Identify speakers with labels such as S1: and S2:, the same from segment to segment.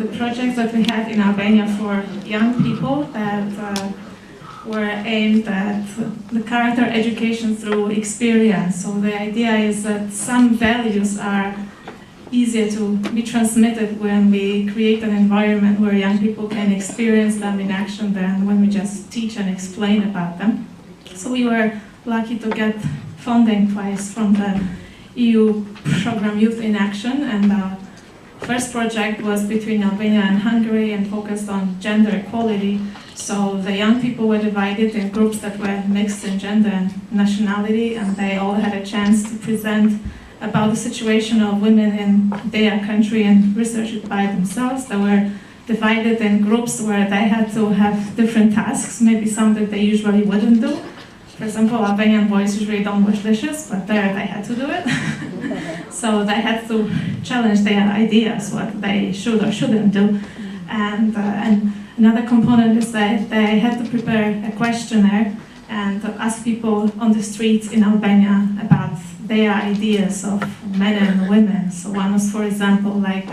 S1: the projects that we had in Albania for young people that were aimed at the character education through experience. So the idea is that some values are easier to be transmitted when we create an environment where young people can experience them in action than when we just teach and explain about them. So we were lucky to get funding twice from the EU program Youth in Action, and our first project was between Albania and Hungary and focused on gender equality. So the young people were divided in groups that were mixed in gender and nationality, and they all had a chance to present about the situation of women in their country and research it by themselves. They were divided in groups where they had to have different tasks, maybe some that they usually wouldn't do. For example, Albanian boys usually don't wash dishes, but there they had to do it. So they had to challenge their ideas, what they should or shouldn't do. And another component is that they had to prepare a questionnaire and ask people on the streets in Albania about their ideas of men and women. So one was, for example, like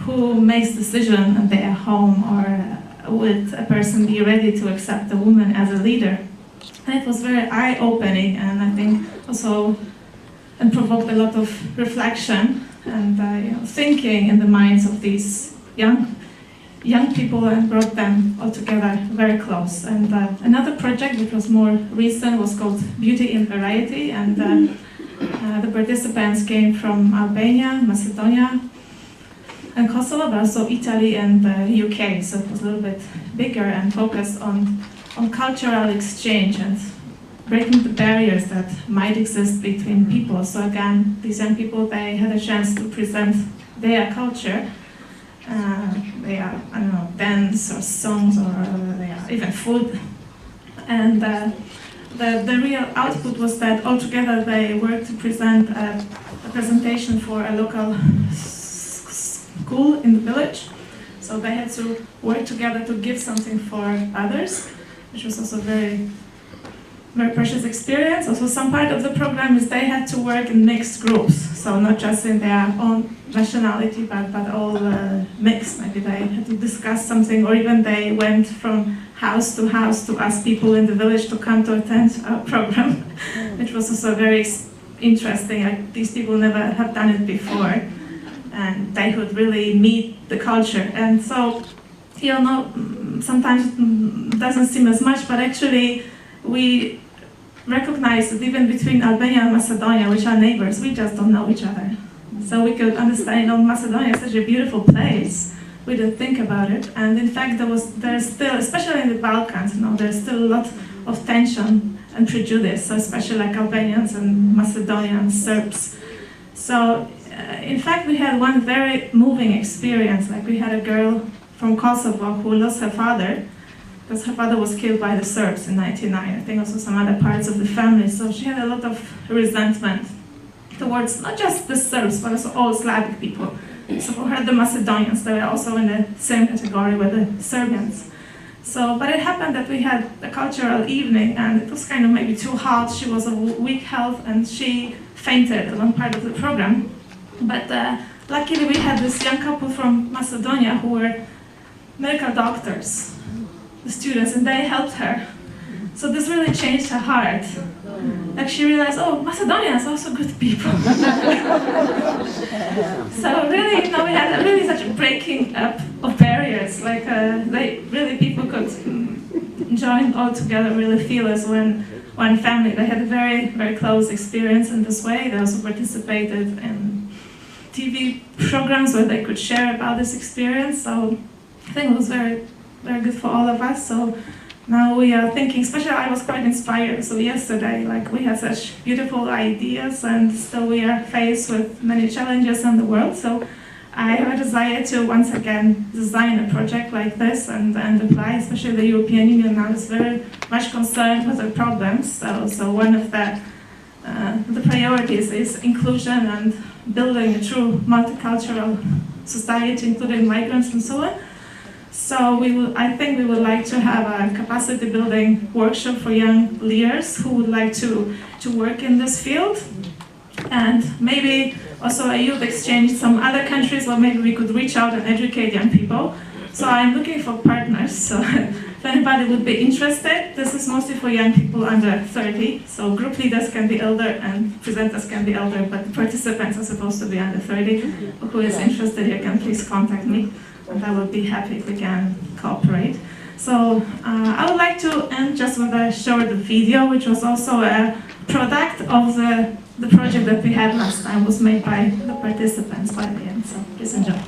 S1: who makes decision at their home, or would a person be ready to accept a woman as a leader? And it was very eye-opening, and I think also and provoked a lot of reflection and thinking in the minds of these young people, and brought them all together very close. And another project which was more recent was called Beauty in Variety, and the participants came from Albania, Macedonia, and Kosovo, but also Italy and the UK. So it was a little bit bigger and focused on cultural exchange and breaking the barriers that might exist between people. So again, these young people, they had a chance to present their culture, their, I don't know, dance or songs or even food. And the real output was that altogether they worked to present a presentation for a local school in the village. So they had to work together to give something for others, which was also very precious experience. Also, some part of the program is they had to work in mixed groups, so not just in their own nationality, but all mixed. Maybe they had to discuss something, or even they went from house to ask people in the village to come to attend our program, which was also very interesting. Like, these people never have done it before, and they could really meet the culture. And so, sometimes it doesn't seem as much, but actually we recognize that even between Albania and Macedonia, which are neighbors, we just don't know each other. So we could understand, Macedonia is such a beautiful place. We didn't think about it, and in fact there's still, especially in the Balkans, there's still a lot of tension and prejudice, so especially like Albanians and Macedonians, Serbs. So in fact we had one very moving experience. Like, we had a girl from Kosovo who lost her father, because her father was killed by the Serbs in 1999, I think also some other parts of the family. So she had a lot of resentment towards not just the Serbs, but also all Slavic people. So for her, the Macedonians, they were also in the same category with the Serbians. So, but it happened that we had a cultural evening, and it was kind of maybe too hot. She was of weak health, and she fainted at one part of the program. But luckily we had this young couple from Macedonia who were medical doctors, the students, and they helped her. So this really changed her heart. Like, she realized, Macedonians are also good people. So really, we had really such a breaking up of barriers. Like, people could join all together, really feel as one family. They had a very, very close experience in this way. They also participated in TV programs where they could share about this experience. So I think it was very, very good for all of us. So now we are thinking, especially I was quite inspired. So yesterday, we had such beautiful ideas, and still we are faced with many challenges in the world. So I have a desire to once again design a project like this and apply, especially the European Union now is very much concerned with the problems. So one of the priorities is inclusion and building a true multicultural society, including migrants and so on. So I think we would like to have a capacity building workshop for young leaders who would like to work in this field. And maybe also a youth exchange, some other countries where maybe we could reach out and educate young people. So I'm looking for partners. So if anybody would be interested, this is mostly for young people under 30. So group leaders can be elder and presenters can be elder, but the participants are supposed to be under 30. Who is interested, you can please contact me, and I will be happy if we can cooperate. So I would like to end just with a short video, which was also a product of the project that we had last time, was made by the participants by the end. So please enjoy.